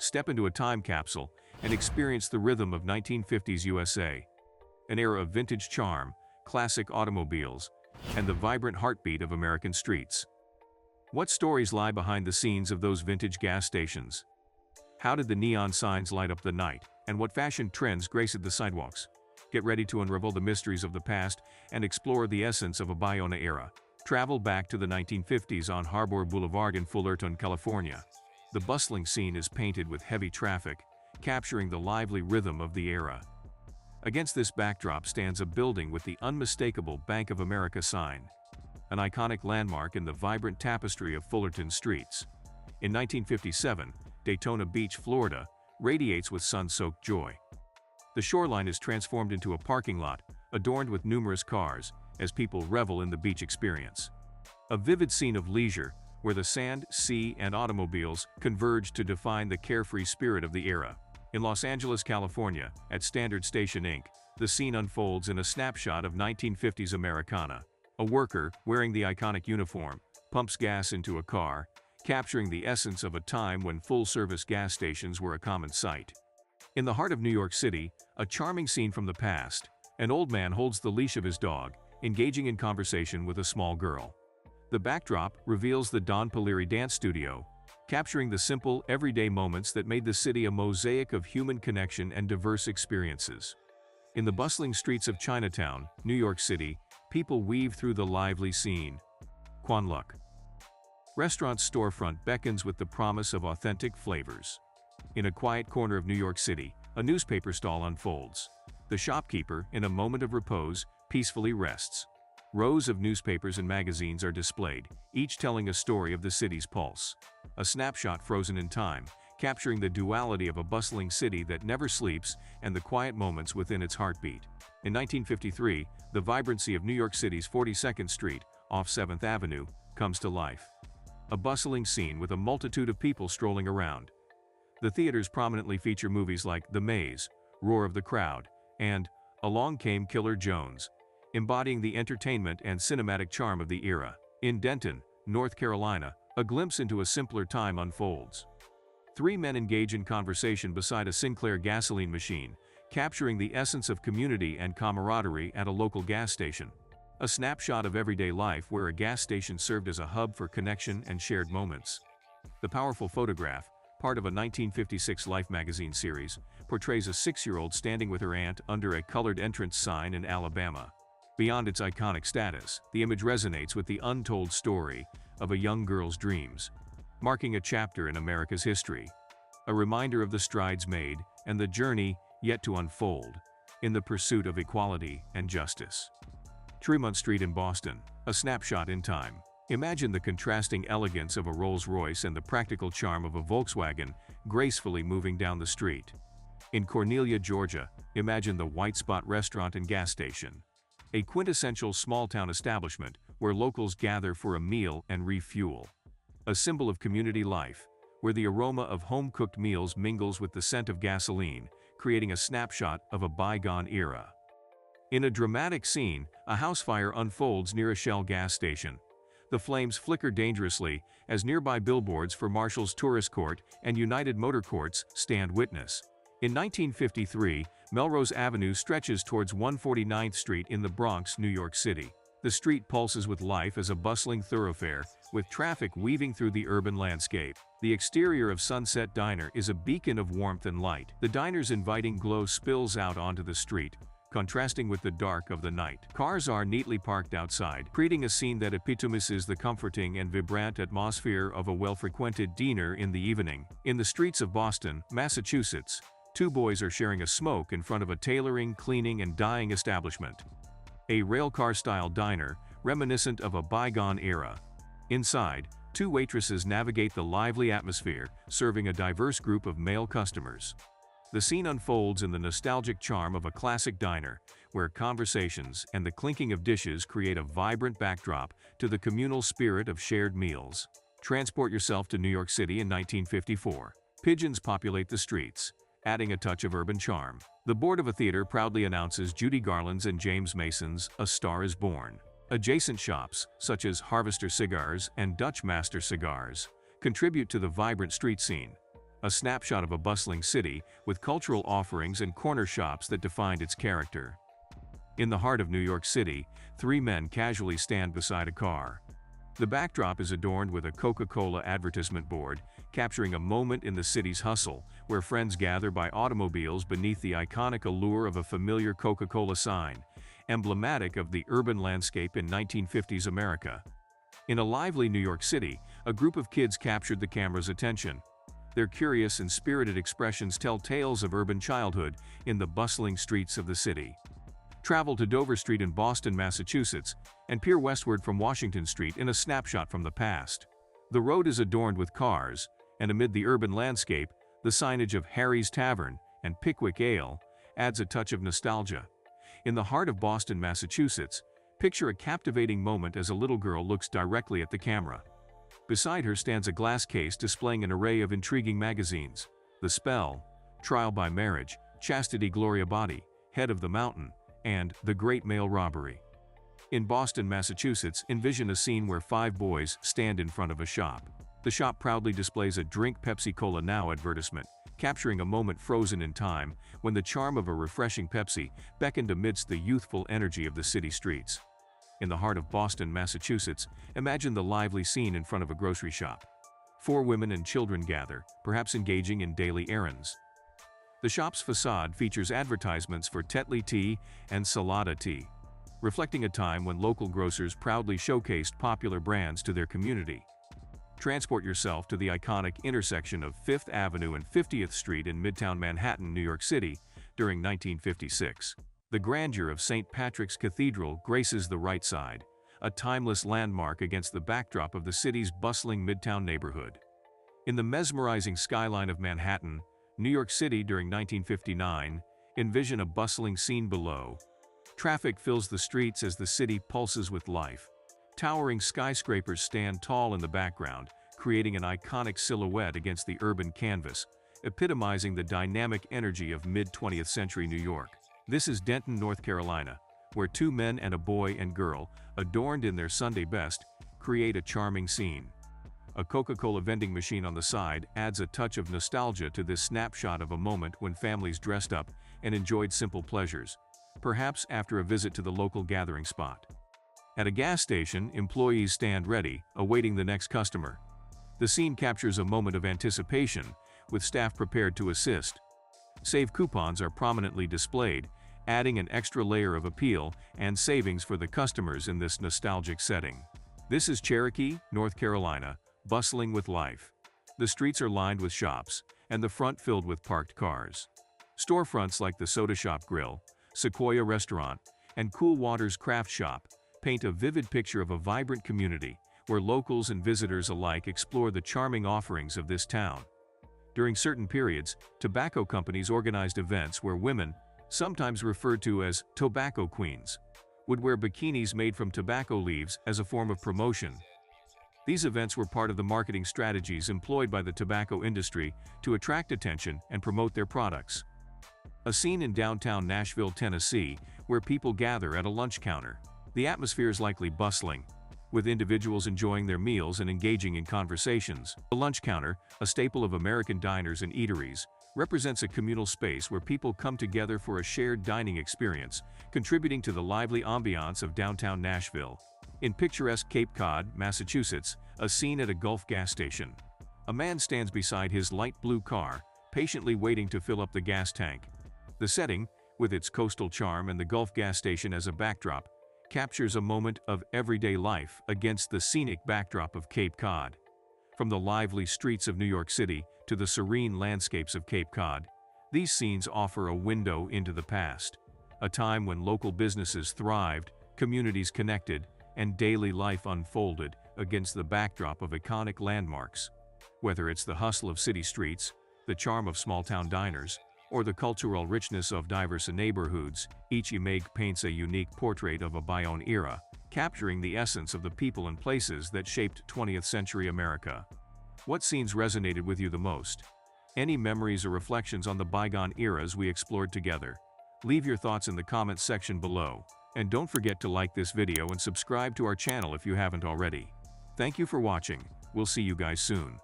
step into a time capsule and experience the rhythm of 1950s USA, an era of vintage charm, classic automobiles, and the vibrant heartbeat of American streets. What stories lie behind the scenes of those vintage gas stations? How did the neon signs light up the night, and what fashion trends graced the sidewalks? Get ready to unravel the mysteries of the past and explore the essence of a Bayona era. Travel back to the 1950s on Harbor Boulevard in Fullerton, California. The bustling scene is painted with heavy traffic, capturing the lively rhythm of the era. Against this backdrop stands a building with the unmistakable Bank of America sign, an iconic landmark in the vibrant tapestry of Fullerton streets. In 1957, Daytona Beach, Florida, radiates with sun-soaked joy. The shoreline is transformed into a parking lot, adorned with numerous cars, as people revel in the beach experience. A vivid scene of leisure, where the sand, sea, and automobiles converge to define the carefree spirit of the era. In Los Angeles, California, at Standard Station Inc., the scene unfolds in a snapshot of 1950s Americana. A worker, wearing the iconic uniform, pumps gas into a car, capturing the essence of a time when full-service gas stations were a common sight. In the heart of New York City, a charming scene from the past, an old man holds the leash of his dog, engaging in conversation with a small girl. The backdrop reveals the Don Poliri Dance Studio, capturing the simple, everyday moments that made the city a mosaic of human connection and diverse experiences. In the bustling streets of Chinatown, New York City, people weave through the lively scene. Quan Luc Restaurant's storefront beckons with the promise of authentic flavors. In a quiet corner of New York City, a newspaper stall unfolds. The shopkeeper, in a moment of repose, peacefully rests. Rows of newspapers and magazines are displayed, each telling a story of the city's pulse. A snapshot frozen in time, capturing the duality of a bustling city that never sleeps and the quiet moments within its heartbeat. In 1953, the vibrancy of New York City's 42nd Street, off 7th Avenue, comes to life. A bustling scene with a multitude of people strolling around. The theaters prominently feature movies like The Maze, Roar of the Crowd, and Along Came Killer Jones, embodying the entertainment and cinematic charm of the era. In Denton, North Carolina, a glimpse into a simpler time unfolds. Three men engage in conversation beside a Sinclair gasoline machine, capturing the essence of community and camaraderie at a local gas station. A snapshot of everyday life where a gas station served as a hub for connection and shared moments. The powerful photograph, part of a 1956 Life magazine series, portrays a 6-year-old standing with her aunt under a colored entrance sign in Alabama. Beyond its iconic status, the image resonates with the untold story of a young girl's dreams, marking a chapter in America's history. A reminder of the strides made and the journey yet to unfold in the pursuit of equality and justice. Tremont Street in Boston, a snapshot in time. Imagine the contrasting elegance of a Rolls-Royce and the practical charm of a Volkswagen gracefully moving down the street. In Cornelia, Georgia, imagine the White Spot Restaurant and Gas Station, a quintessential small-town establishment where locals gather for a meal and refuel. A symbol of community life, where the aroma of home-cooked meals mingles with the scent of gasoline, creating a snapshot of a bygone era. In a dramatic scene, a house fire unfolds near a Shell gas station. The flames flicker dangerously as nearby billboards for Marshall's Tourist Court and United Motor Courts stand witness. In 1953, Melrose Avenue stretches towards 149th Street in the Bronx, New York City. The street pulses with life as a bustling thoroughfare, with traffic weaving through the urban landscape. The exterior of Sunset Diner is a beacon of warmth and light. The diner's inviting glow spills out onto the street, contrasting with the dark of the night. Cars are neatly parked outside, creating a scene that epitomizes the comforting and vibrant atmosphere of a well-frequented diner in the evening. In the streets of Boston, Massachusetts, two boys are sharing a smoke in front of a tailoring, cleaning, and dyeing establishment. A railcar-style diner, reminiscent of a bygone era. Inside, two waitresses navigate the lively atmosphere, serving a diverse group of male customers. The scene unfolds in the nostalgic charm of a classic diner, where conversations and the clinking of dishes create a vibrant backdrop to the communal spirit of shared meals. Transport yourself to New York City in 1954. Pigeons populate the streets, adding a touch of urban charm. The board of a theater proudly announces Judy Garland's and James Mason's A Star is Born. Adjacent shops, such as Harvester Cigars and Dutch Master Cigars, contribute to the vibrant street scene. a snapshot of a bustling city with cultural offerings and corner shops that defined its character. In the heart of New York City, three men casually stand beside a car. The backdrop is adorned with a Coca-Cola advertisement board, capturing a moment in the city's hustle, where friends gather by automobiles beneath the iconic allure of a familiar Coca-Cola sign, emblematic of the urban landscape in 1950s America. In a lively New York City, a group of kids captured the camera's attention. Their curious and spirited expressions tell tales of urban childhood in the bustling streets of the city. Travel to Dover Street in Boston, Massachusetts, and peer westward from Washington Street in a snapshot from the past. The road is adorned with cars, and amid the urban landscape, the signage of Harry's Tavern and Pickwick Ale adds a touch of nostalgia. In the heart of Boston, Massachusetts, picture a captivating moment as a little girl looks directly at the camera. Beside her stands a glass case displaying an array of intriguing magazines: The Spell, Trial by Marriage, Chastity Gloria Body, Head of the Mountain, and The Great Mail Robbery. In Boston, Massachusetts, envision a scene where five boys stand in front of a shop. The shop proudly displays a Drink Pepsi Cola Now advertisement, capturing a moment frozen in time when the charm of a refreshing Pepsi beckoned amidst the youthful energy of the city streets. In the heart of Boston, Massachusetts, imagine the lively scene in front of a grocery shop. Four women and children gather, perhaps engaging in daily errands. The shop's facade features advertisements for Tetley Tea and Salada Tea, reflecting a time when local grocers proudly showcased popular brands to their community. Transport yourself to the iconic intersection of 5th Avenue and 50th Street in Midtown Manhattan, New York City, during 1956. The grandeur of St. Patrick's Cathedral graces the right side, a timeless landmark against the backdrop of the city's bustling Midtown neighborhood. In the mesmerizing skyline of Manhattan, New York City during 1959, envision a bustling scene below. Traffic fills the streets as the city pulses with life. Towering skyscrapers stand tall in the background, creating an iconic silhouette against the urban canvas, epitomizing the dynamic energy of mid-20th century New York. This is Denton, North Carolina, where two men and a boy and girl, adorned in their Sunday best, create a charming scene. A Coca-Cola vending machine on the side adds a touch of nostalgia to this snapshot of a moment when families dressed up and enjoyed simple pleasures, perhaps after a visit to the local gathering spot. At a gas station, employees stand ready, awaiting the next customer. The scene captures a moment of anticipation, with staff prepared to assist. Save coupons are prominently displayed, adding an extra layer of appeal and savings for the customers in this nostalgic setting. This is Cherokee, North Carolina, bustling with life. The streets are lined with shops, and the front filled with parked cars. Storefronts like the Soda Shop Grill, Sequoia Restaurant, and Cool Waters Craft Shop paint a vivid picture of a vibrant community where locals and visitors alike explore the charming offerings of this town. During certain periods, tobacco companies organized events where women, sometimes referred to as tobacco queens, would wear bikinis made from tobacco leaves as a form of promotion. These events were part of the marketing strategies employed by the tobacco industry to attract attention and promote their products. A scene in downtown Nashville, Tennessee, where people gather at a lunch counter. The atmosphere is likely bustling, with individuals enjoying their meals and engaging in conversations. The lunch counter, a staple of American diners and eateries, represents a communal space where people come together for a shared dining experience, contributing to the lively ambiance of downtown Nashville. In picturesque Cape Cod, Massachusetts, a scene at a Gulf gas station. A man stands beside his light blue car, patiently waiting to fill up the gas tank. The setting, with its coastal charm and the Gulf gas station as a backdrop, captures a moment of everyday life against the scenic backdrop of Cape Cod. From the lively streets of New York City to the serene landscapes of Cape Cod, these scenes offer a window into the past, a time when local businesses thrived, communities connected, and daily life unfolded against the backdrop of iconic landmarks. Whether it's the hustle of city streets, the charm of small-town diners, or the cultural richness of diverse neighborhoods, each image paints a unique portrait of a bygone era, capturing the essence of the people and places that shaped 20th century America. What scenes resonated with you the most? Any memories or reflections on the bygone eras we explored together? Leave your thoughts in the comments section below. And don't forget to like this video and subscribe to our channel if you haven't already. Thank you for watching. We'll see you guys soon.